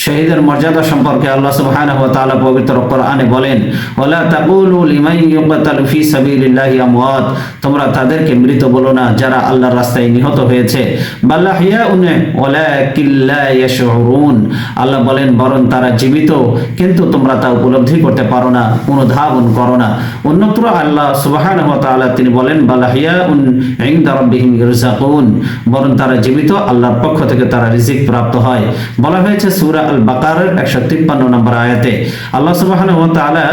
শহীদের মর্যাদা সম্পর্কে আল্লাহ সুবহানাহু ওয়া তাআলা পবিত্র কোরআনে বলেন, ওয়ালা তাকুলু লিমান ইউকতালু ফি সাবিলিল্লাহি আমওয়াত, তোমরা তাদেরকে মৃত বলো না যারা আল্লাহর রাস্তায় নিহত হয়েছে, বাল আহইয়াউন ওয়ালাকিন লা ইয়াশউরুন, আল্লাহ বলেন বরং তারা জীবিত কিন্তু তোমরা তা উপলব্ধি করতে পারো না, অনুধাবন করো না। অন্যত্র আল্লাহ সুবহানাহু ওয়া তাআলা তিনি বলেন, বাল আহইয়াউন ইনদা রাব্বিহিম ইরযাকুন, বরং তারা জীবিত, আল্লাহর পক্ষ থেকে তারা রিজিক প্রাপ্ত হয়। বলা হয়েছে সূরা আল বাকারার 153 নম্বর আয়াতে। আল্লাহ সুবহানাহু ওয়া তাআলা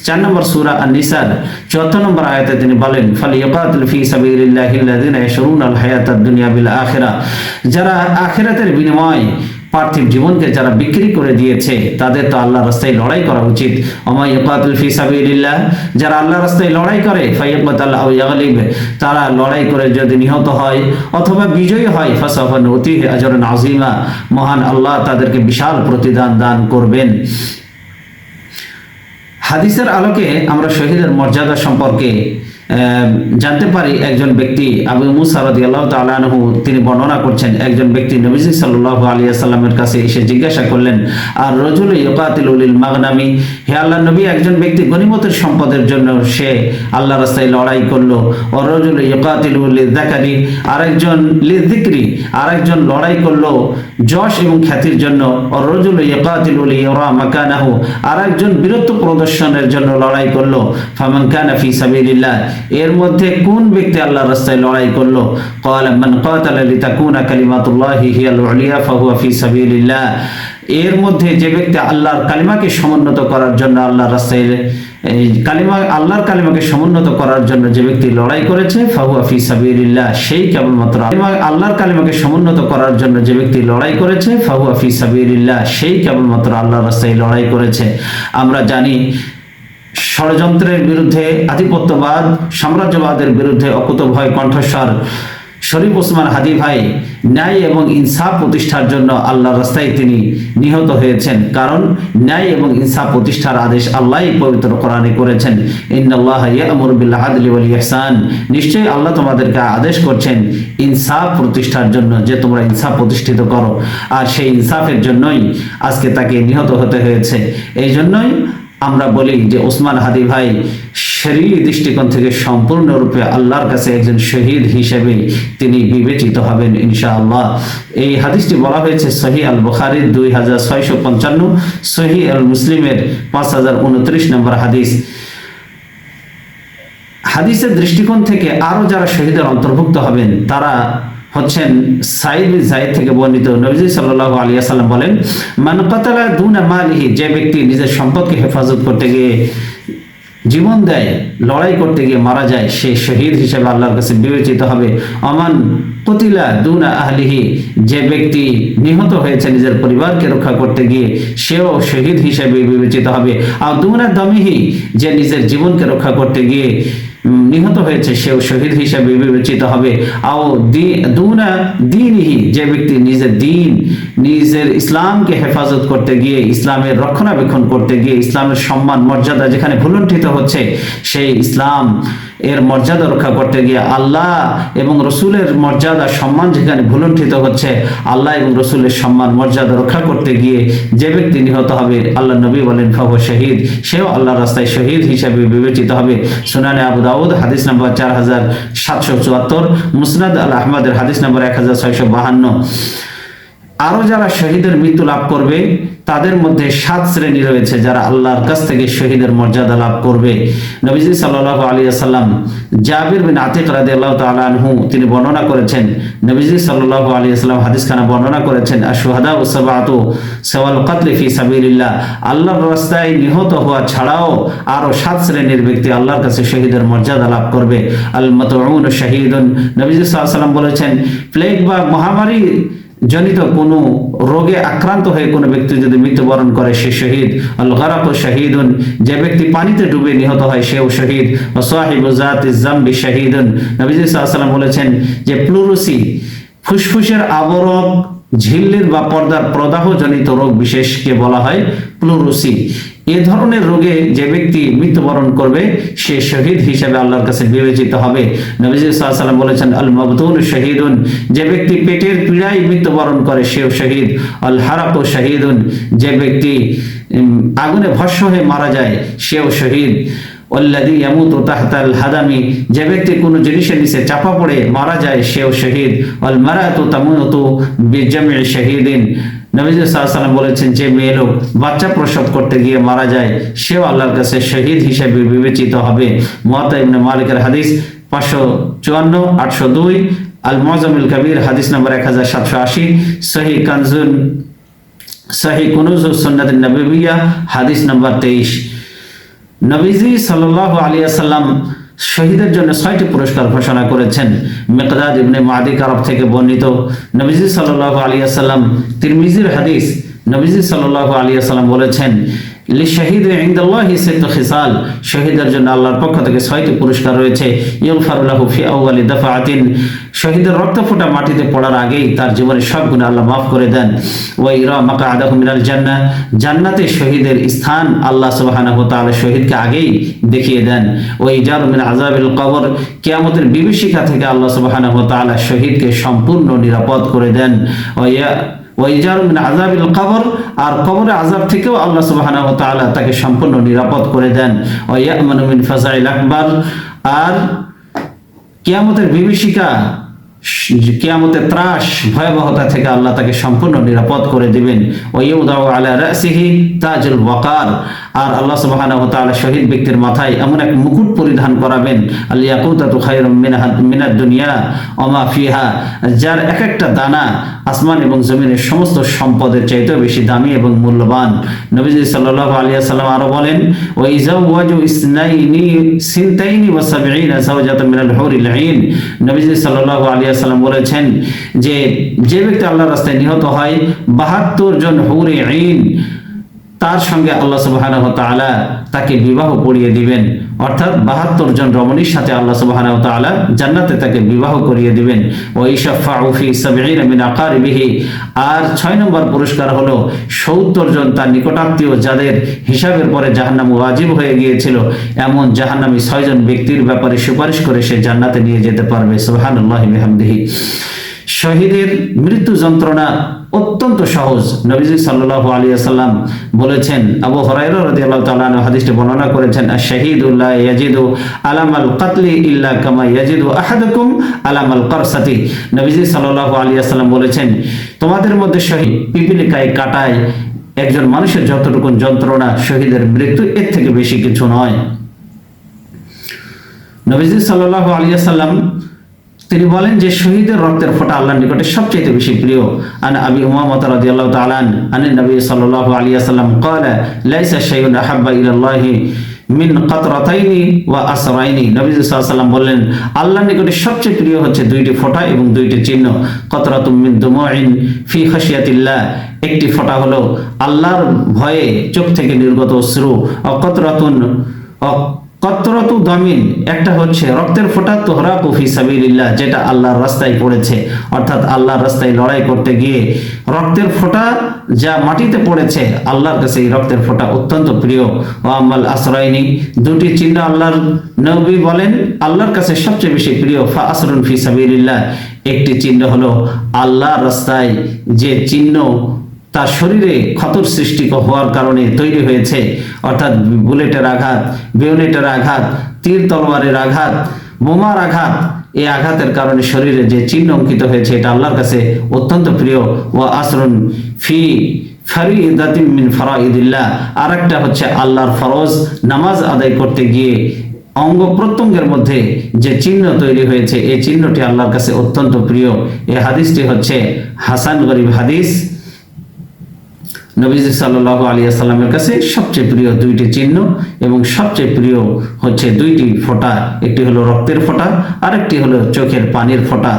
4 নম্বর সূরা আন-নিসার 74 নম্বর আয়াতে তিনি বলেন, ফালিয়াকাতিল ফি সাবিলিল্লাহিল্লাযিনা ইয়াশরুনাল হায়াতাদ দুনিয়া বিল আখিরাহ, যারা আখিরাতের বিনিময়ে পার্থিব জীবনকে যারা বিক্রি করে দিয়েছে তাদের তো আল্লাহর রাস্তায় লড়াই করা উচিত। ওমা ইয়াকাতিল ফি সাবিলিল্লাহ, যারা আল্লাহর রাস্তায় লড়াই করে, ফায়াকাতাল আও ইয়াগলিব, তারা লড়াই করে যদি নিহত হয় অথবা বিজয়ী হয়, ফাসাফা নুতিহি আজরান আযীমা, মহান আল্লাহ তাদেরকে বিশাল প্রতিদান দান করবেন। হাদিসের আলোকে আমরা শহীদের মর্যাদা সম্পর্কে জানতে পারি। একজন ব্যক্তি আবু মুসা রাদিয়াল্লাহু তাআলা আনহু তিনি বর্ণনা করছেন, একজন ব্যক্তি নবীজি সাল্লাল্লাহু আলাইহি ওয়াসাল্লামের কাছে এসে জিজ্ঞাসা করলেন, আর রাজুল ইয়াকাতিলু লিল মাগনামি, হে আল্লাহর নবী, একজন ব্যক্তি গনিমতের সম্পদের জন্য সে আল্লাহর রাস্তায় লড়াই করলো, আর রাজুল ইয়াকাতিলু লিযাকারি, আরেকজন লিযিকরি, আরেকজন লড়াই করলো যশ এবং খ্যাতির জন্য, আর রাজুল ইয়াকাতিলু লিয়ারা মাকানাহু, আরেকজন বীরত্ব প্রদর্শনের জন্য লড়াই করলো, ফামান কানা ফি সাবিলিল্লাহ, এর মধ্যে কোন ব্যক্তি আল্লাহর রাস্তায় লড়াই করলো? ক্বালা মান কাতালা লিতাকুনা কালিমাতুল্লাহি হিয়াল উলিয়া ফাহুয়া ফি সাবিলিল্লাহ, এর মধ্যে যে ব্যক্তি আল্লাহর কালিমাকে সমুন্নত করার জন্য আল্লাহর রাস্তায় আল্লাহর কালিমাকে সমুন্নত করার জন্য যে ব্যক্তি লড়াই করেছে, ফাহুয়া ফি সাবিলিল্লাহ, সেই কেবলমাত্র আল্লাহর কালিমাকে সমুন্নত করার জন্য যে ব্যক্তি লড়াই করেছে, ফাহুয়া ফি সাবিলিল্লাহ, সেই কেবলমাত্র আল্লাহর রাস্তায় লড়াই করেছে। আমরা জানি ষড়যন্ত্রের বিরুদ্ধে, আধিপত্যবাদ, সাম্রাজ্যবাদের বিরুদ্ধে অকুতোভয় কণ্ঠস্বর শরীফ ওসমান হাদি ভাই ন্যায় এবং ইনসাফ প্রতিষ্ঠার জন্য আল্লাহর রাস্তায় তিনি নিহত হয়েছেন। কারণ ন্যায় এবং ইনসাফ প্রতিষ্ঠার আদেশ আল্লাহই পবিত্র কোরআনে করেছেন, ইন্নাল্লাহা ইয়া'মুরু বিল আদলি ওয়াল ইহসান, নিশ্চয়ই আল্লাহ তোমাদেরকে আদেশ করছেন ইনসাফ প্রতিষ্ঠার জন্য, যে তোমরা ইনসাফ প্রতিষ্ঠিত করো। আর সেই ইনসাফের জন্যই আজকে তাকে নিহত হতে হয়েছে। এই জন্যই আমরা বলি যে ওসমান হাদি ভাই শরীয়ী দৃষ্টিকোণ থেকে সম্পূর্ণরূপে আল্লাহর কাছে একজন শহীদ হিসেবে তিনি বিবেচিত হবেন ইনশাআল্লাহ। এই হাদিসটি বলা হয়েছে সহিহ আল বুখারীর 2655, সহিহ আল মুসলিমের 5029 নম্বর হাদিস। হাদিসের দৃষ্টিকোণ থেকে আরো যারা শহীদের অন্তর্ভুক্ত হবেন তারা হচ্ছেন সাইদ বিন যায়েদ থেকে বর্ণিত, নবীজি সাল্লাল্লাহু আলাইহি ওয়াসাল্লাম বলেন, মান কাতালা দুনা মালিহি, যে ব্যক্তি নিজের সম্পদকে হেফাজত করতে গিয়ে জীবন দেয়, লড়াই করতে গিয়ে মারা যায়, সে শহীদ হিসেবে আল্লাহর কাছে বিবেচিত হবে। অমান কুতিলা দুনা আহলিহি, যে ব্যক্তি নিহত হয়েছে নিজের পরিবারকে রক্ষা করতে গিয়ে, সেও শহীদ হিসেবে বিবেচিত হবে। আর দুনা দমিহি, যে নিজের জীবনকে রক্ষা করতে গিয়ে নিহত হয়েছে, সেও শহীদ হিসেবে বিবেচিত হবে। আও দুনা দীনিহি, যে ব্যক্তি নিজের দিন, নিজের ইসলামকে হেফাজত করতে গিয়ে, ইসলামের রক্ষণাবেক্ষণ করতে গিয়ে, ইসলামের সম্মান মর্যাদা যেখানে ভুলুণ্ঠিত হচ্ছে, সেই ইসলাম এর মর্যাদা রক্ষা করতে গিয়ে, আল্লাহ এবং রসুলের মর্যাদা সম্মান যেখানে ভুলুণ্ঠিত হচ্ছে, আল্লাহ এবং রসুলের সম্মান মর্যাদা রক্ষা করতে গিয়ে যে ব্যক্তি নিহত হবে, আল্লাহ নবী বলেন ফাহুয়া শহীদ, সেও আল্লাহর রাস্তায় শহীদ হিসেবে বিবেচিত হবে। সুনানে আবু দাউদ হাদিস নম্বর 4774, মুসনাদ আল আহমদের হাদিস নম্বর 1652। আরো যারা শহীদের মৃত্যু লাভ করবে তাদের মধ্যে 7 শ্রেণী রয়েছে যারা আল্লাহর কাছ থেকে শহীদের মর্যাদা লাভ করবে। নবীজি সাল্লাল্লাহু আলাইহি ওয়াসাল্লাম জাবির বিন আতিক রাদিয়াল্লাহু তাআলা আনহু তিনি বর্ণনা করেছেন, নবীজি সাল্লাল্লাহু আলাইহি ওয়াসাল্লাম হাদিসখানা বর্ণনা করেছেন, আশ-শুহাদা ওয়াস-সাবআতু সাওয়াল কতল ফি সাবিলিল্লাহ, আল্লাহর রাস্তায় নিহত হওয়া ছাড়াও আরো 7 শ্রেণীর ব্যক্তি আল্লাহর কাছে শহীদের মর্যাদা লাভ করবে। আল মাতউন শাহীদুন, নবীজি সাল্লাল্লাহু আলাইহি ওয়াসাল্লাম বলেছেন, প্লেগ বা মহামারী জনিত কোনো রোগে আক্রান্ত হয়ে কোনো ব্যক্তি যদি মৃত্যুবরণ করে সে শহীদ। আল গারাকু শাহীদুন, যে ব্যক্তি পানিতে ডুবে নিহত হয় সেও শহীদ। ওয়া সাহিবু যাতিজ জামবি শাহীদুন, নবীজি সাল্লাল্লাহু আলাইহি ওয়াসাল্লাম বলেছেন যে প্লুরুসি, ফুসফুসের আবরণ, ঝিল্লির বা পর্দার প্রদাহ জনিত রোগ বিশেষকে বলা হয় প্লুরুসি, এ ধরনের রোগে যে ব্যক্তি মৃত্যুবরণ করবে সে শহীদ হিসেবে আল্লাহর কাছে বিবেচিত হবে। নবীজি সাল্লাল্লাহু আলাইহি ওয়াসাল্লাম বলেছেন, আল মাবতুন শহীদুন, যে ব্যক্তি পেটের পীড়ায় মৃত্যুবরণ করে সেও শহীদ। আল হারাকু শহীদুন, যে ব্যক্তি আগুনে ভস্ম হয়ে মারা যায় সেও শহীদ। ওয়াল্লাযী ইয়ামুতু তাহতাল হাদামি, যে ব্যক্তি কোনো জিনিসের নিচে চাপা পড়ে মারা যায় সেও শহীদ। ওয়াল মারাতু তামুতু বিজামঈ শহীদিন, নবীজি সাল্লাল্লাহু আলাইহি ওয়াসাল্লাম বলেছেন, যে মেয়ে লোক বাচ্চা প্রসব করতে গিয়ে মারা যায় সেও আল্লাহর কাছে শহীদ হিসেবে বিবেচিত হবে। মুয়াত্তা ইবনে মালিকের হাদিস 554, 802, আল মুআজ্জামুল কবির হাদিস নম্বর 1780, সহিহ কুনুজুস সুন্নাতুন নববিয়্যা হাদিস নম্বর 23। নবীজি সাল্লাল্লাহু আলাইহি ওয়াসাল্লাম শহীদের জন্য 6টি পুরস্কার ঘোষণা করেছেন। মিকদাদ ইবনে মাদি কারব থেকে বর্ণিত, নবীজি সাল্লাল্লাহু আলাইহি ওয়াসাল্লাম, তিরমিজির হাদিস, নবীজি সাল্লাল্লাহু আলাইহি ওয়াসাল্লাম বলেছেন, লিশাহিদ ইনদাল্লাহি সিত্তু খিসাল, শহীদের জন্য আল্লাহর পক্ষ থেকে 6টি পুরস্কার রয়েছে। ইগফারু লাহু ফি আউয়ালি দাফাতিন, শহীদের রক্ত ফোঁটা মাটিতে পড়ার আগেই তার জীবনের সব গুনাহ আল্লাহ মাফ করে দেন। ওয়া ইরা মাকআদাহু মিনাল জান্নাহ, জান্নাতে শহীদের স্থান আল্লাহ সুবহানাহু ওয়া তাআলা শহীদকে আগেই দেখিয়ে দেন। ওয়া ইজারু মিন আযাবিল কবর, কিয়ামতের বিভীষিকা থেকে আল্লাহ সুবহানাহু ওয়া তাআলা শহীদকে সম্পূর্ণ নিরাপদ করে দেন। ওয়াইজারু মিন আযাবিল কবর, আর কবরের আযাব থেকেও আল্লাহ সুবহানাহু ওয়া তাআলা তাকে সম্পূর্ণ নিরাপদ করে দেন। ওয়ায়ামানু মিন ফাযাইল আকবার, আর কিয়ামতের বিভীষিকা, কিয়ামতের ত্রাস ভয়াবহতা থেকে আল্লাহ তাকে সম্পূর্ণ নিরাপদ করে দিবেন। ওয়াইউদাউ আলা রাসিহি তাজুল ওয়াকার, আর আল্লাহ সুবহানাহু ওয়া তাআলা শহীদ ব্যক্তির মাথায় এমন এক মুকুট পরিধান করাবেন, আল ইয়াকুতাতু খায়রুম মিনাদ দুনিয়া ওয়া মা ফিহা, যার এক একটা দানা আসমান এবং জমিনের সমস্ত সম্পদের চাইতেও বেশি দামি এবং মূল্যবান। নবীজি সাল্লাল্লাহু আলাইহি ওয়াসাল্লাম আরো বলেন, ওয়া ইযাওয়াজু সিনতাইনি ওয়া সাবঈনা যাওজাতাম মিনাল হুরিল আইন, নবীজি সাল্লাল্লাহু আলাইহি ওয়াসাল্লাম বলেছেন যে ব্যক্তি আল্লাহর রাস্তায় নিহত হয় 72 জন হুরে আইন তার সঙ্গে আল্লাহ সুবহানাহু ওয়া তাআলা তাকে বিবাহ পড়িয়ে দিবেন, অর্থাৎ 72 জন রমণীর সাথে আল্লাহ সুবহানাহু ওয়া তাআলা জান্নাতে তাকে বিবাহ করিয়ে দিবেন। ওয়া ইশফাউ ফি 70 মিন আকারিবিহি, আর 6 নম্বর পুরস্কার হলো 70 জন তার নিকটাত্মীয় যাদের হিসাবের পরে জাহান্নাম ওয়াজিব হয়ে গিয়েছিল এমন জাহান্নামী 6 জন ব্যক্তির ব্যাপারে সুপারিশ করে সে জান্নাতে নিয়ে যেতে পারবে। সুবহানাল্লাহি বিহামদিহি। শহীদের মৃত্যু যন্ত্রণা অত্যন্ত সহজ। নবীজি সাল্লাল্লাহু আলাইহি ওয়াসাল্লাম বলেছেন, আবু হুরায়রা রাদিয়াল্লাহু তাআলা আনহু হাদিসটি বর্ণনা করেছেন, আশ-শাহীদু লা ইয়াজিদু আলামাল কাতলি ইল্লা কামা ইয়াজিদু আহাদুকুম আলামাল কারসাতি, নবীজি সাল্লাল্লাহু আলাইহি ওয়াসাল্লাম বলেছেন, তোমাদের মধ্যে শহীদ পিপিলিকায় কাটায় একজন মানুষের যতটুকু যন্ত্রণা শহীদের মৃত্যু এর থেকে বেশি কিছু নয়। নবীজি সাল্লাল্লাহু আলাইহি ওয়াসাল্লাম তিনি বলেন যে শহীদের রক্তের ফোঁটা আল্লাহর নিকটে সবচেয়ে বেশি প্রিয়। আন আবি উমামা রাদিয়াল্লাহু তাআলা আন নবী সাল্লাল্লাহু আলাইহি ওয়াসাল্লাম ক্বালা লাইসা শাইউন আহাব্বা ইলাল্লাহি মিন কাতরাতাইনি ওয়া আসরাইনি, নবী সাল্লাল্লাহু আলাইহি ওয়াসাল্লাম বললেন, আল্লাহর নিকটে সবচেয়ে প্রিয় হচ্ছে 2টি ফোঁটা এবং 2টি চিহ্ন। কাতরাতুম মিন দুমুইন ফি খাশিয়াতিল্লাহ, একটি ফোঁটা হলো আল্লাহর ভয়ে চোখ থেকে নির্গত অশ্রু। কতরতু দামিন, একটা হচ্ছে রক্তের ফোঁটা তুহরাকু ফি সাবিলিল্লাহ, যেটা আল্লাহর রাস্তায় পড়েছে, অর্থাৎ আল্লাহর রাস্তায় লড়াই করতে গিয়ে রক্তের ফোঁটা যা মাটিতে পড়েছে আল্লাহর কাছে এই রক্তের ফোঁটা অত্যন্ত প্রিয়। ওয়া আমাল আসরাইনি, 2টি চিহ্ন আল্লাহর নবী বলেন আল্লাহর কাছে সবচেয়ে বেশি প্রিয়। ফা আসরুন ফি সাবিলিল্লাহ, একটি চিহ্ন হলো আল্লাহর রাস্তায় যে চিহ্ন তার শরীরে ক্ষতর সৃষ্টি হওয়ার কারণে তৈরি হয়েছে, অর্থাৎ বুলেটের আঘাত, বেয়োনেটের আঘাত, তীর তলোয়ারের আঘাত, বোমার আঘাত, এই আঘাতের কারণে শরীরে যে চিহ্ন অঙ্কিত হয়েছে এটা আল্লাহর কাছে অত্যন্ত প্রিয়। ওয়া আসরুন ফি ফারিদাতিন মিন ফারাইদিল্লাহ, আরেকটা হচ্ছে আল্লাহর ফরজ নামাজ আদায় করতে গিয়ে অঙ্গ প্রত্যঙ্গের মধ্যে যে চিহ্ন তৈরি হয়েছে এই চিহ্নটি আল্লাহর কাছে অত্যন্ত প্রিয়। এই হাদিসটি হচ্ছে হাসান গরীব হাদিস। নবীজি সাল্লাল্লাহু আলাইহি ওয়াসাল্লামের কাছে সবচেয়ে প্রিয় 2টি চিহ্ন এবং সবচেয়ে প্রিয় হচ্ছে 2টি ফোঁটা, একটি হলো রক্তের ফোঁটা আর একটি হলো চোখের পানির ফোঁটা।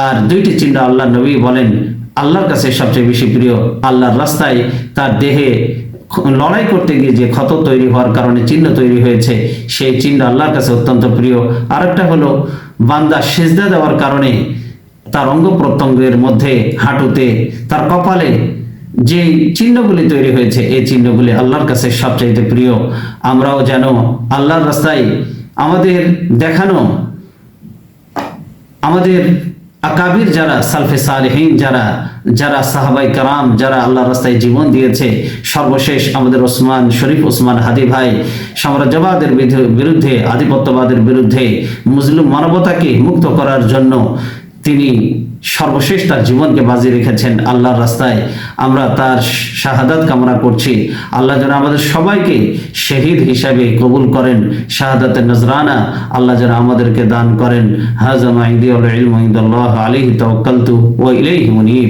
আর 2টি চিহ্ন আল্লাহ নবী বলেন আল্লাহর কাছে সবচেয়ে বেশি প্রিয়। আল্লাহর রাস্তায় তার দেহে লড়াই করতে গিয়ে যে ক্ষত তৈরি হওয়ার কারণে চিহ্ন তৈরি হয়েছে সেই চিহ্ন আল্লাহর কাছে অত্যন্ত প্রিয়। আরেকটা হলো বান্দা সিজদা দেওয়ার কারণে তার অঙ্গ প্রত্যঙ্গের মধ্যে, হাঁটুতে, তার কপালে যে চিহ্নগুলি তৈরি হয়েছে এই চিহ্নগুলি আল্লাহর কাছে সবচাইতে প্রিয়। আমরাও যেন আল্লাহর রাস্তায় আমাদের দেখানো, আমাদের আকাবির যারা সালফে সালেহিন, যারা সাহাবাই কারাম, যারা আল্লাহর রাস্তায় জীবন দিয়েছে, সর্বশেষ আমাদের শরীফ ওসমান হাদি ভাই সাম্রাজ্যবাদের বিরুদ্ধে, আধিপত্যবাদের বিরুদ্ধে মুসলিম মানবতাকে মুক্ত করার জন্য তিনি সর্বশেষ তার জীবনকে বাজি রেখেছেন আল্লাহর রাস্তায়। আমরা তার শাহাদাত কামনা করছি। আল্লাহ যেন আমাদের সবাইকে শহীদ হিসাবে কবুল করেন, শাহাদাতের নজরানা আল্লাহ যেন আমাদেরকে দান করেন। হাযা মা ইনদি ওয়াল ইলমু ইনদাল্লাহ আলাইহি তাওয়াক্কালতু ওয়া ইলাইহি মুনীব।